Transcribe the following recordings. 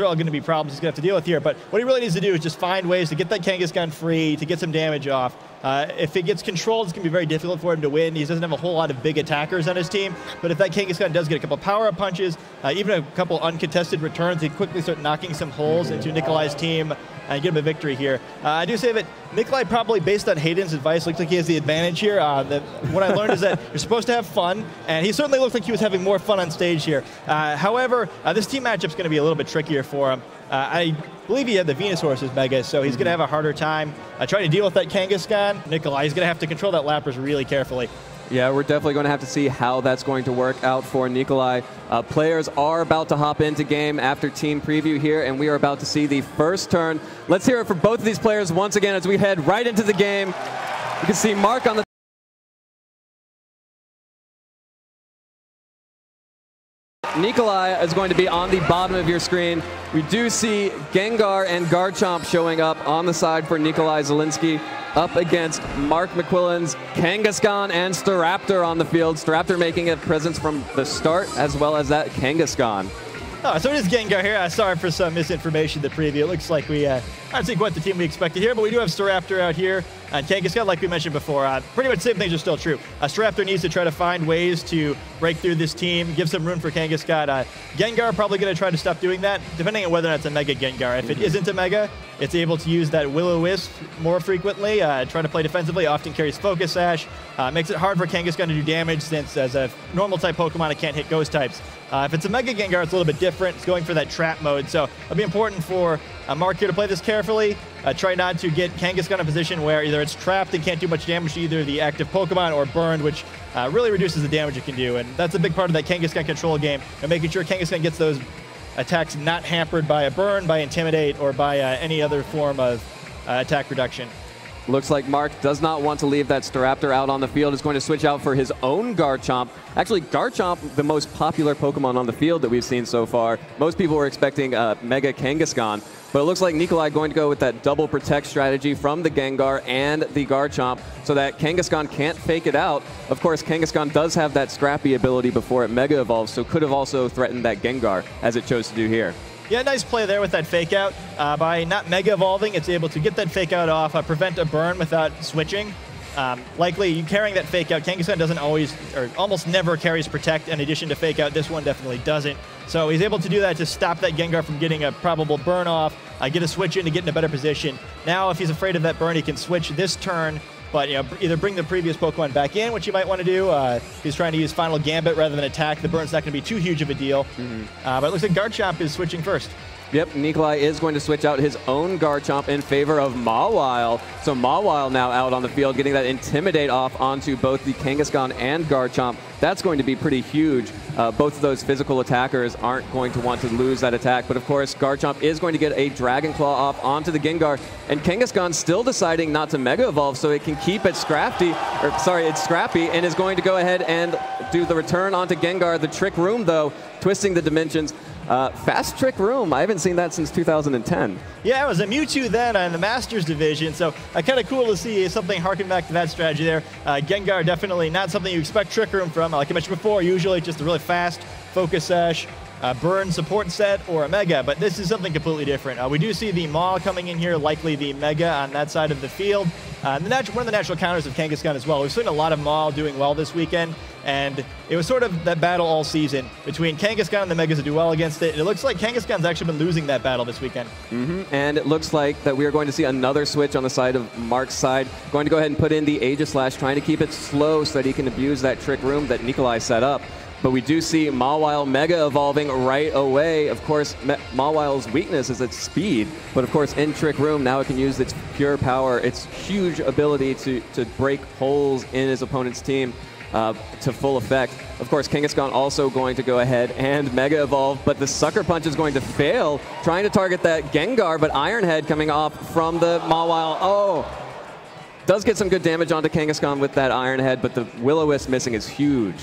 are all going to be problems he's going to have to deal with here, but what he really needs to do is just find ways to get that Kangaskhan free, to get some damage off. If it gets controlled, it's going to be very difficult for him to win. He doesn't have a whole lot of big attackers on his team, but if that Kangaskhan does get a couple power-up punches, even a couple uncontested returns, he'd quickly start knocking some holes into Nikelai's team and get him a victory here. I do say that Nikelai, probably based on Hayden's advice, looks like he has the advantage here. What I learned is that you're supposed to have fun, and he certainly looked like he was having more fun on stage here. However, this team matchup's going to be a little bit trickier for him. I believe he had the Venusaur as Mega, so he's going to have a harder time trying to deal with that Kangaskhan. Nikelai, he's going to have to control that Lapras really carefully. Yeah, we're definitely going to have to see how that's going to work out for Nikelai. Players are about to hop into game after team preview here, and we are about to see the first turn. Let's hear it for both of these players once again as we head right into the game. You can see Mark on the Nikelai is going to be on the bottom of your screen. We do see Gengar and Garchomp showing up on the side for Nikelai Zielinski, up against Mark Mcquillian's Kangaskhan and Staraptor on the field. Staraptor making a presence from the start, as well as that Kangaskhan. Oh, so it is Gengar here. Sorry for some misinformation in the preview. It looks like we aren't seeing quite the team we expected here, but we do have Staraptor out here. And Kangaskhan, like we mentioned before, pretty much the same things are still true. Staraptor needs to try to find ways to break through this team, give some room for Kangaskhan. Gengar probably going to try to stop doing that, depending on whether or not it's a Mega Gengar. If it isn't a Mega, it's able to use that Will-O-Wisp more frequently, trying to play defensively, often carries Focus Sash. Makes it hard for Kangaskhan to do damage since, as a normal-type Pokemon, it can't hit Ghost types. If it's a Mega Gengar, it's a little bit different. It's going for that trap mode, so it'll be important for Mark here to play this carefully. Try not to get Kangaskhan in a position where either it's trapped and can't do much damage to either the active Pokemon or burned, which really reduces the damage it can do. And that's a big part of that Kangaskhan control game, and making sure Kangaskhan gets those attacks not hampered by a burn, by Intimidate, or by any other form of attack reduction. Looks like Mark does not want to leave that Staraptor out on the field. Is going to switch out for his own Garchomp. Actually, Garchomp, the most popular Pokemon on the field that we've seen so far. Most people were expecting Mega Kangaskhan, but it looks like Nikelai going to go with that double protect strategy from the Gengar and the Garchomp so that Kangaskhan can't fake it out. Of course, Kangaskhan does have that Scrappy ability before it Mega Evolves, so could have also threatened that Gengar, as it chose to do here. Yeah, nice play there with that fake out. By not Mega Evolving, it's able to get that fake out off, prevent a burn without switching. Likely, you carrying that fake out, Kangaskhan doesn't always, or almost never carries Protect in addition to fake out. This one definitely doesn't. So he's able to do that to stop that Gengar from getting a probable burn off, get a switch in to get in a better position. Now, if he's afraid of that burn, he can switch this turn, but either bring the previous Pokemon back in, which you might want to do. He's trying to use Final Gambit rather than attack. The burn's not going to be too huge of a deal. But it looks like Garchomp is switching first. Yep, Nikelai is going to switch out his own Garchomp in favor of Mawile. So Mawile now out on the field, getting that Intimidate off onto both the Kangaskhan and Garchomp. That's going to be pretty huge. Both of those physical attackers aren't going to want to lose that attack. But of course, Garchomp is going to get a Dragon Claw off onto the Gengar. And Kangaskhan still deciding not to Mega Evolve so it can keep its Scrappy, and is going to go ahead and do the return onto Gengar. The Trick Room, though, twisting the dimensions. Fast Trick Room. I haven't seen that since 2010. Yeah, it was a Mewtwo then in the Masters division, so kind of cool to see something harken back to that strategy there. Gengar definitely not something you expect Trick Room from. Like I mentioned before, usually just a really fast Focus Sash, burn support set, or a Mega, but this is something completely different. We do see the Maw coming in here, likely the Mega on that side of the field. One of the natural counters of Kangaskhan as well. We've seen a lot of Maw doing well this weekend, and it was sort of that battle all season between Kangaskhan and the Megas that do well against it. And it looks like Kangaskhan's actually been losing that battle this weekend. And it looks like that we are going to see another switch on the side of Mark's side. Going to go ahead and put in the Aegislash, trying to keep it slow so that he can abuse that Trick Room that Nikelai set up. But we do see Mawile Mega Evolving right away. Of course, Mawile's weakness is its speed. But of course, in Trick Room, now it can use its pure power, its huge ability to break holes in his opponent's team to full effect. Of course, Kangaskhan also going to go ahead and Mega Evolve, but the Sucker Punch is going to fail, trying to target that Gengar, but Iron Head coming off from the Mawile. Oh! Does get some good damage onto Kangaskhan with that Iron Head, but the Will-O-Wisp missing is huge.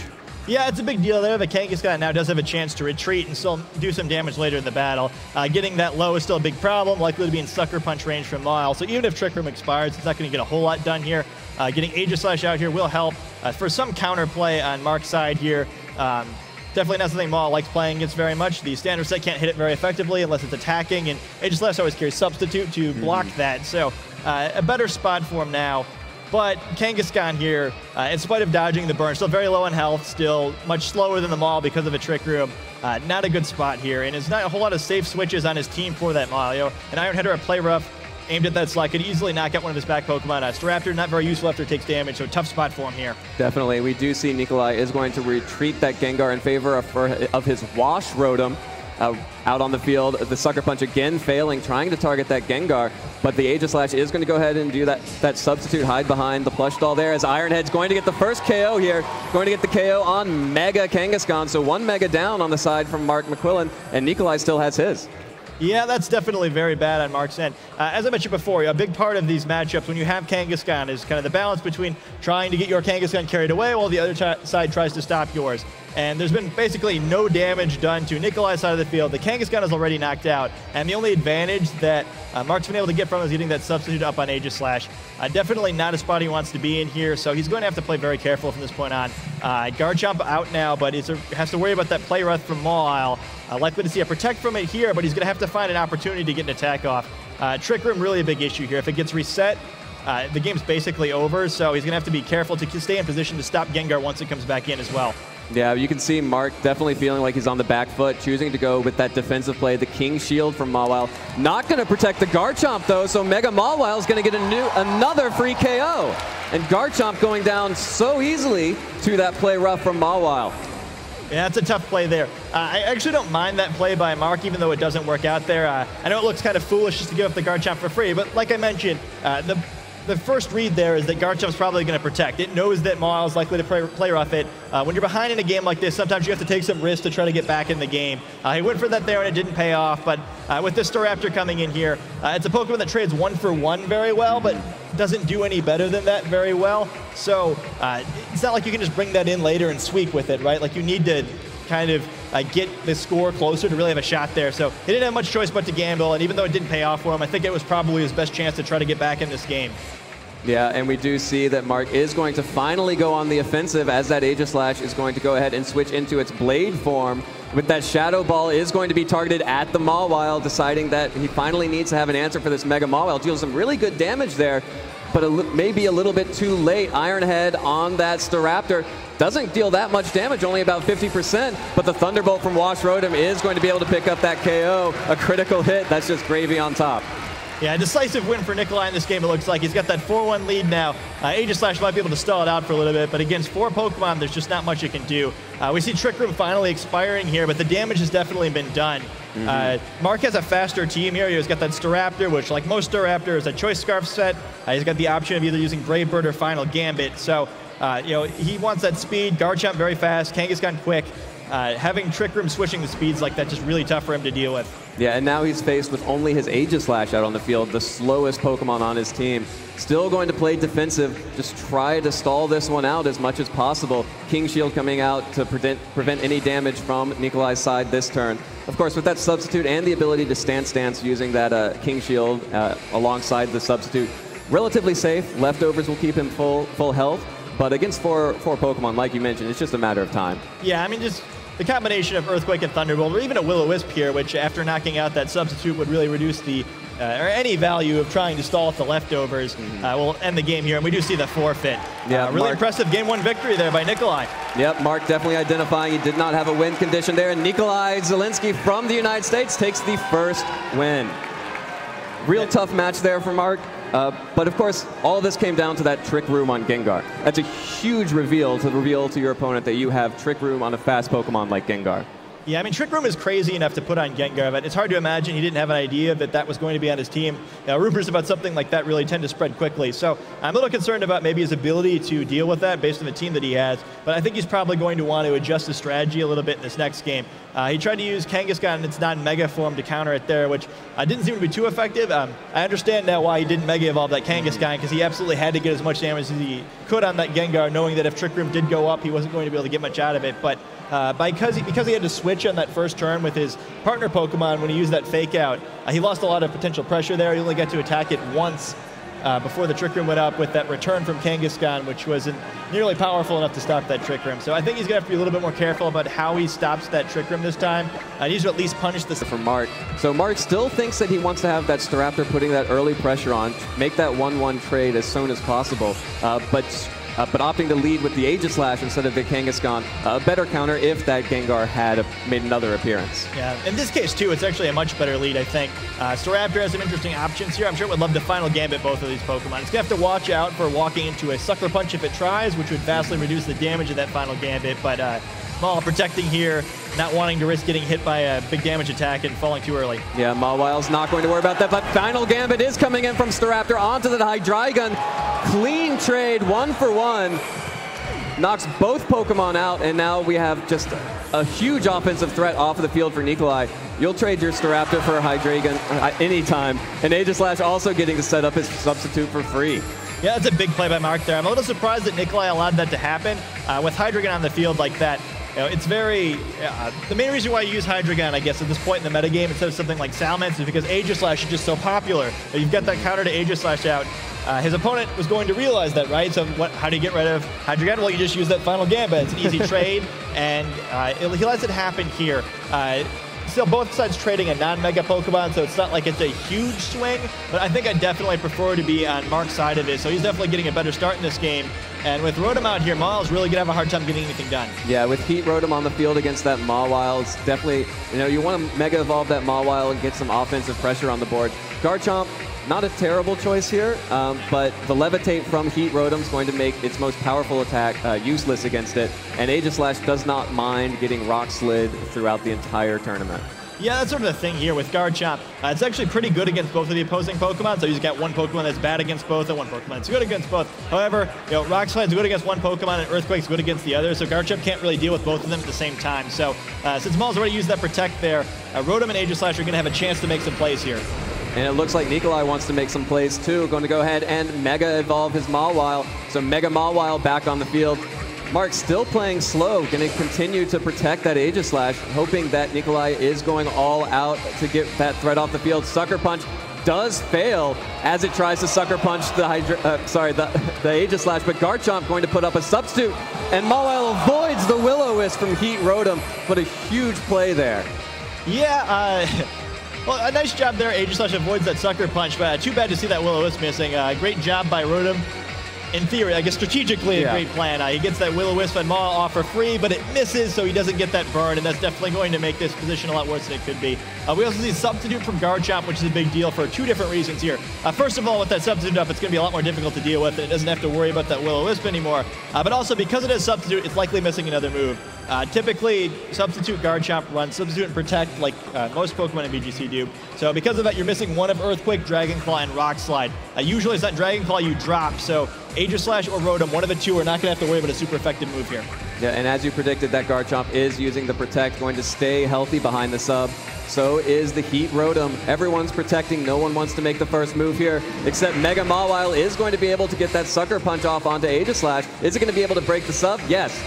Yeah, it's a big deal there. The Kangaskhan now does have a chance to retreat and still do some damage later in the battle. Getting that low is still a big problem, likely to be in Sucker Punch range from Mawile. So even if Trick Room expires, it's not going to get a whole lot done here. Getting Aegislash out here will help for some counterplay on Mark's side here. definitely not something Maul likes playing against very much. The standard set can't hit it very effectively unless it's attacking, and Aegis always carries Substitute to block that. So a better spot for him now. But Kangaskhan here, in spite of dodging the burn, still very low on health, still much slower than the Maul because of a Trick Room. Not a good spot here, and there's not a whole lot of safe switches on his team for that Maul. An Iron Head or a Play Rough aimed at that slot could easily knock out one of his back Pokemon. Staraptor, not very useful after it takes damage, so tough spot for him here. Definitely. We do see Nikelai is going to retreat that Gengar in favor of his Wash Rotom. Out on the field, the Sucker Punch again failing, trying to target that Gengar, but the Aegislash is going to go ahead and do that substitute hide behind the plush doll there, as Ironhead's going to get the first KO here, going to get the KO on Mega Kangaskhan, so 1 Mega down on the side from Mark Mcquillian, and Nikelai still has his. Yeah, that's definitely very bad on Mark's end. As I mentioned before, a big part of these matchups when you have Kangaskhan is kind of the balance between trying to get your Kangaskhan carried away while the other side tries to stop yours. And there's been basically no damage done to Nikelai's side of the field. The Kangaskhan is already knocked out, and the only advantage that Mark's been able to get from is getting that substitute up on Aegislash. Definitely not a spot he wants to be in here, so he's going to have to play very careful from this point on. Garchomp out now, but he has to worry about that Play Rough from Mawile. Likely to see a Protect from it here, but he's going to have to find an opportunity to get an attack off. Trick Room, really a big issue here. If it gets reset, the game's basically over, so he's going to have to be careful to stay in position to stop Gengar once it comes back in as well. Yeah, you can see Mark definitely feeling like he's on the back foot, choosing to go with that defensive play, the King Shield from Mawile. Not going to protect the Garchomp, though, so Mega Mawile is going to get another free KO. And Garchomp going down so easily to that Play Rough from Mawile. Yeah, that's a tough play there. I actually don't mind that play by Mark, even though it doesn't work out there. I know it looks kind of foolish just to give up the Garchomp for free, but like I mentioned, the first read there is that Garchomp's probably going to protect. It knows that Mawile is likely to play rough it. When you're behind in a game like this, sometimes you have to take some risks to try to get back in the game. He went for that there and it didn't pay off, but with this Staraptor coming in here, it's a Pokemon that trades 1-for-1 very well, but doesn't do any better than that very well. So it's not like you can just bring that in later and sweep with it, right? Like you need to kind of get the score closer to really have a shot there. So he didn't have much choice but to gamble, and even though it didn't pay off for him, I think it was probably his best chance to try to get back in this game. Yeah, and we do see that Mark is going to finally go on the offensive as that Aegislash is going to go ahead and switch into its Blade form. With that Shadow Ball is going to be targeted at the Mawile, deciding that he finally needs to have an answer for this Mega Mawile. Deals some really good damage there, but maybe a little bit too late. Iron Head on that Staraptor doesn't deal that much damage, only about 50%, but the Thunderbolt from Wash Rotom is going to be able to pick up that KO. A critical hit, that's just gravy on top. Yeah, a decisive win for Nikelai in this game, it looks like. He's got that 4-1 lead now. Aegislash might be able to stall it out for a little bit, but against 4 Pokemon, there's just not much it can do. We see Trick Room finally expiring here, but the damage has definitely been done. Mark has a faster team here. He's got that Staraptor, which, like most Staraptor, is a Choice Scarf set. He's got the option of either using Brave Bird or Final Gambit. So, he wants that speed. Garchomp very fast. Kangaskhan quick. Having Trick Room switching the speeds like that just really tough for him to deal with. Yeah, and now he's faced with only his Aegislash out on the field, the slowest Pokemon on his team. Still going to play defensive, just try to stall this one out as much as possible. King Shield coming out to prevent any damage from Nikelai's side this turn. Of course, with that substitute and the ability to stance using that King Shield alongside the substitute, relatively safe. Leftovers will keep him full health, but against four Pokemon, like you mentioned, it's just a matter of time. Yeah, I mean, just the combination of Earthquake and Thunderbolt, or even a Will-O-Wisp here, which after knocking out that substitute would really reduce the or any value of trying to stall off the leftovers, will end the game here, and we do see the forfeit. Yeah, really impressive Game 1 victory there by Nikelai. Yep, Mark definitely identifying he did not have a win condition there, and Nikelai Zielinski from the United States takes the first win. Real tough match there for Mark. But of course, all of this came down to that Trick Room on Gengar. That's a huge reveal to your opponent that you have Trick Room on a fast Pokemon like Gengar. Yeah, I mean, Trick Room is crazy enough to put on Gengar, but it's hard to imagine he didn't have an idea that that was going to be on his team. Rumors about something like that really tend to spread quickly. So I'm a little concerned about maybe his ability to deal with that based on the team that he has, but I think he's probably going to want to adjust his strategy a little bit in this next game. He tried to use Kangaskhan in its non-Mega form to counter it there, which didn't seem to be too effective. I understand now why he didn't Mega Evolve that Kangaskhan, because he absolutely had to get as much damage as he could on that Gengar, knowing that if Trick Room did go up, he wasn't going to be able to get much out of it. But because he had to switch on that first turn with his partner Pokemon when he used that Fake Out, he lost a lot of potential pressure there. He only got to attack it once. before the Trick Room went up with that return from Kangaskhan, which wasn't nearly powerful enough to stop that Trick Room. So I think he's going to have to be a little bit more careful about how he stops that Trick Room this time. He needs to at least punish this. From Mark. So Mark still thinks that he wants to have that Staraptor putting that early pressure on, make that 1-1 trade as soon as possible, but opting to lead with the Aegislash instead of the Kangaskhan, a better counter if that Gengar had made another appearance. Yeah, in this case, too, it's actually a much better lead, I think. Staraptor has some interesting options here. I'm sure it would love to final gambit both of these Pokemon. It's going to have to watch out for walking into a Sucker Punch if it tries, which would vastly reduce the damage of that final gambit, but Maul protecting here, not wanting to risk getting hit by a big damage attack and falling too early. Yeah, Mawwile's not going to worry about that, but final gambit is coming in from Staraptor onto the Hydreigon. Clean trade, 1-for-1. Knocks both Pokemon out, and now we have just a huge offensive threat off of the field for Nikelai. You'll trade your Staraptor for a Hydreigon anytime, and Aegislash also getting to set up his substitute for free. Yeah, that's a big play by Mark there. I'm a little surprised that Nikelai allowed that to happen. With Hydreigon on the field like that, it's very... the main reason why you use Hydreigon, I guess, at this point in the metagame instead of something like Salamence is because Aegislash is just so popular. You've got that counter to Aegislash out. His opponent was going to realize that, right? So how do you get rid of Hydreigon? Well, you just use that final gambit. It's an easy trade, and he lets it happen here. Still, both sides trading a non-mega Pokemon, so it's not like it's a huge swing, but I think I definitely prefer to be on Mark's side of it, so he's definitely getting a better start in this game. And with Rotom out here, Mawwile's really going to have a hard time getting anything done. Yeah, with Heat Rotom on the field against that Mawwile, it's definitely, you want to Mega Evolve that Mawwile and get some offensive pressure on the board. Garchomp, not a terrible choice here, but the Levitate from Heat Rotom is going to make its most powerful attack useless against it, and Aegislash does not mind getting Rock Slid throughout the entire tournament. Yeah, that's sort of the thing here with Garchomp. It's actually pretty good against both of the opposing Pokemon, so you've got one Pokemon that's bad against both and one Pokemon that's good against both. However, Rock Slide's good against one Pokemon and Earthquake's good against the other, so Garchomp can't really deal with both of them at the same time. So since Maul's already used that Protect there, Rotom and Aegislash are going to have a chance to make some plays here. And it looks like Nikelai wants to make some plays too. Going to go ahead and Mega Evolve his Mawwile. So Mega Mawwile back on the field. Mark still playing slow, going to continue to protect that Aegislash, hoping that Nikelai is going all out to get that threat off the field. Sucker Punch does fail as it tries to Sucker Punch the Aegislash, but Garchomp going to put up a substitute, and Mawwile avoids the Will-O-Wisp from Heat Rotom, but a huge play there. Yeah, well, a nice job there. Aegislash avoids that Sucker Punch, but too bad to see that Will-O-Wisp missing. Great job by Rotom. In theory, I guess strategically a great plan. He gets that Will-O-Wisp and Maul off for free, but it misses, so he doesn't get that burn, and that's definitely going to make this position a lot worse than it could be. We also see Substitute from Garchomp, which is a big deal for two different reasons here. First of all, with that Substitute up, it's going to be a lot more difficult to deal with. It doesn't have to worry about that Will-O-Wisp anymore. But also, because it is Substitute, it's likely missing another move. Typically, Substitute Garchomp runs Substitute and Protect like most Pokemon in VGC do. So because of that, you're missing one of Earthquake, Dragon Claw, and Rock Slide. Usually it's that Dragon Claw you drop, so Aegislash or Rotom, one of the two, are not going to have to worry about a super effective move here. Yeah, and as you predicted, that Garchomp is using the Protect, going to stay healthy behind the sub. So is the Heat Rotom. Everyone's protecting. No one wants to make the first move here, except Mega Mawwile is going to be able to get that Sucker Punch off onto Aegislash. Is it going to be able to break the sub? Yes.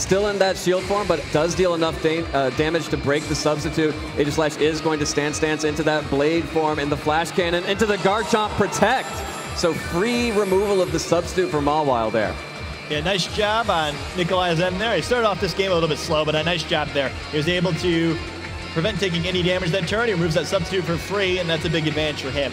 Still in that shield form, but does deal enough damage to break the substitute. Aegislash is going to stance into that blade form in the Flash Cannon, into the Garchomp Protect. So free removal of the substitute for Mawwile there. Yeah, nice job on Nikelai's end there. He started off this game a little bit slow, but a nice job there. He was able to prevent taking any damage that turn. He removes that substitute for free, and that's a big advantage for him.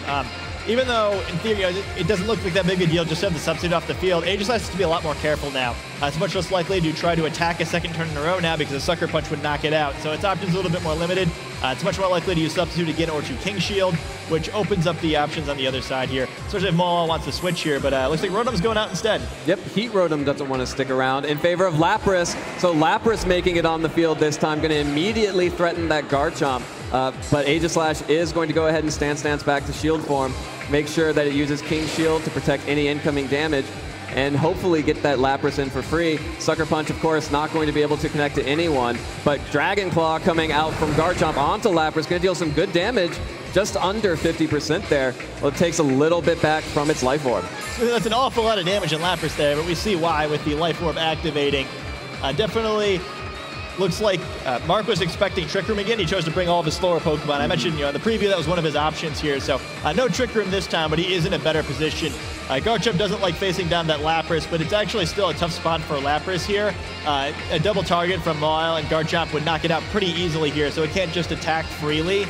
Even though, in theory, it doesn't look like that big a deal just to have the substitute off the field, Aegislash has to be a lot more careful now. It's much less likely to try to attack a second turn in a row now because a Sucker Punch would knock it out. So its options are a little bit more limited. It's much more likely to use Substitute again or to King Shield, which opens up the options on the other side here, especially if Mawwile wants to switch here. But looks like Rotom's going out instead. Yep, Heat Rotom doesn't want to stick around in favor of Lapras. So Lapras making it on the field this time, going to immediately threaten that Garchomp. But Aegislash is going to go ahead and stance back to shield form. Make sure that it uses King Shield to protect any incoming damage, and hopefully get that Lapras in for free. Sucker Punch, of course, not going to be able to connect to anyone, but Dragon Claw coming out from Garchomp onto Lapras, going to deal some good damage, just under 50% there. Well, it takes a little bit back from its Life Orb. So that's an awful lot of damage in Lapras there, but we see why with the Life Orb activating. Definitely looks like Mark was expecting Trick Room again. He chose to bring all of his slower Pokemon. I mentioned, in the preview that was one of his options here. So no Trick Room this time, but he is in a better position. Garchomp doesn't like facing down that Lapras, but it's actually still a tough spot for Lapras here. A double target from Mawile and Garchomp would knock it out pretty easily here, so it can't just attack freely.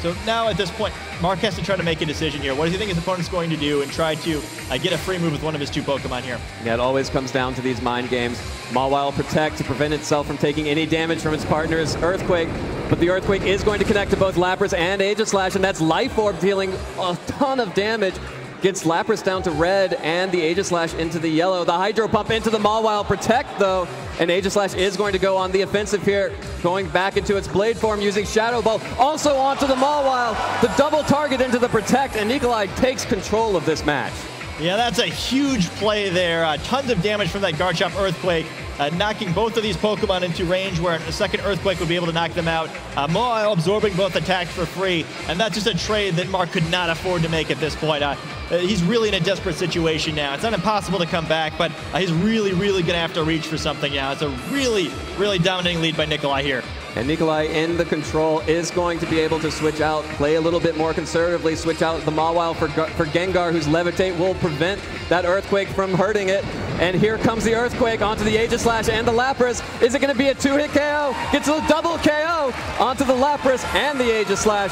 So now at this point, Mark has to try to make a decision here. What does he think his opponent's going to do and try to get a free move with one of his 2 Pokemon here? Yeah, it always comes down to these mind games. Mawile Protect to prevent itself from taking any damage from its partner's Earthquake, but the Earthquake is going to connect to both Lapras and Aegislash, and that's Life Orb dealing a ton of damage. Gets Lapras down to red and the Aegislash into the yellow. The Hydro Pump into the Mawile Protect, though, and Aegislash is going to go on the offensive here, going back into its Blade form using Shadow Ball. Also onto the Mawile, the double target into the Protect, and Nikelai takes control of this match. Yeah, that's a huge play there. Tons of damage from that Garchomp Earthquake, knocking both of these Pokemon into range where a second Earthquake would be able to knock them out. Mawile absorbing both attacks for free, and that's just a trade that Mark could not afford to make at this point. He's really in a desperate situation now. It's not impossible to come back, but he's really, really going to have to reach for something now. It's a really, really dominating lead by Nikelai here. And Nikelai in the control is going to be able to switch out, play a little bit more conservatively, switch out the Mawile for Gengar, whose Levitate will prevent that Earthquake from hurting it. And here comes the Earthquake onto the Aegislash and the Lapras. Is it going to be a 2-hit KO? Gets a double KO onto the Lapras and the Aegislash.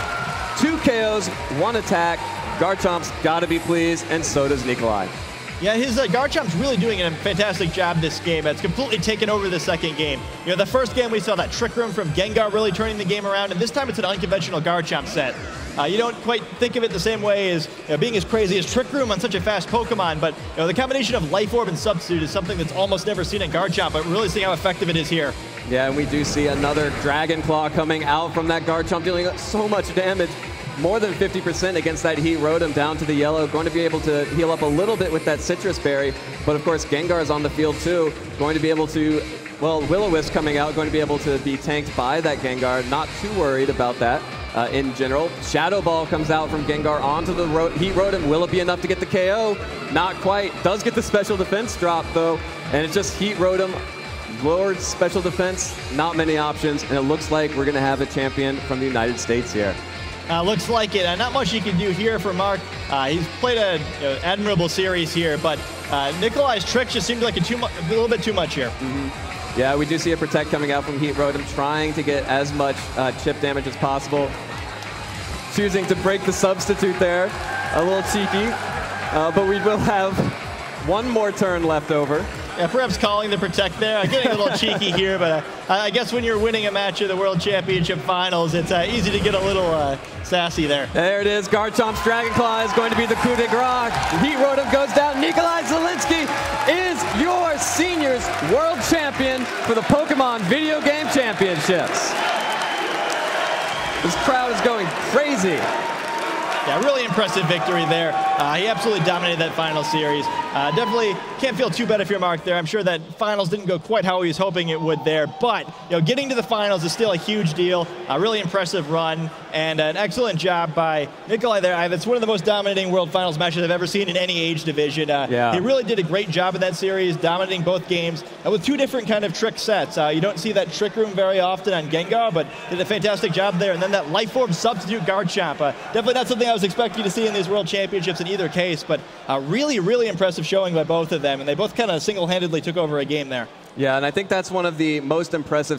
2 KOs, 1 attack. Garchomp's got to be pleased, and so does Nikelai. Yeah, his Garchomp's really doing a fantastic job this game. It's completely taken over the second game. The first game we saw that Trick Room from Gengar really turning the game around, and this time it's an unconventional Garchomp set. You don't quite think of it the same way as being as crazy as Trick Room on such a fast Pokemon, but the combination of Life Orb and Substitute is something that's almost never seen in Garchomp, but really seeing how effective it is here. Yeah, and we do see another Dragon Claw coming out from that Garchomp, dealing so much damage. More than 50% against that Heat Rotom down to the yellow. Going to be able to heal up a little bit with that Citrus Berry. But of course, Gengar is on the field too. Going to be able to, well, Will-O-Wisp coming out, going to be able to be tanked by that Gengar. Not too worried about that in general. Shadow Ball comes out from Gengar onto the Heat Rotom. Will it be enough to get the KO? Not quite. Does get the special defense drop though. And it's just Heat Rotom. Lowered special defense, not many options. And it looks like we're going to have a champion from the United States here. Looks like it. Not much he can do here for Mark. He's played an admirable series here, but Nikelai's tricks just seemed like a little bit too much here. Mm-hmm. Yeah, we do see a Protect coming out from Heat Rotom, trying to get as much chip damage as possible. Choosing to break the Substitute there. A little cheeky. But we will have one more turn left over. Yeah, perhaps calling the Protect there. Getting a little cheeky here, but I guess when you're winning a match of the World Championship Finals, it's easy to get a little sassy there. There it is. Garchomp's Dragon Claw is going to be the coup de grace. Heat Rotom goes down. Nikelai Zielinski is your seniors world champion for the Pokemon Video Game Championships. This crowd is going crazy. Yeah, really impressive victory there. He absolutely dominated that final series. Definitely can't feel too bad if you're Mark there. I'm sure that finals didn't go quite how he was hoping it would there, but getting to the finals is still a huge deal. A really impressive run and an excellent job by Nikelai there. It's one of the most dominating World Finals matches I've ever seen in any age division. He really did a great job in that series, dominating both games with 2 different kind of trick sets. You don't see that Trick Room very often on Gengar, but did a fantastic job there. And then that Life Orb Substitute Garchomp. Definitely not something I was expecting to see in these World Championships in either case, but really, really impressive showing by both of them. And they both kind of single-handedly took over a game there. Yeah, and I think that's one of the most impressive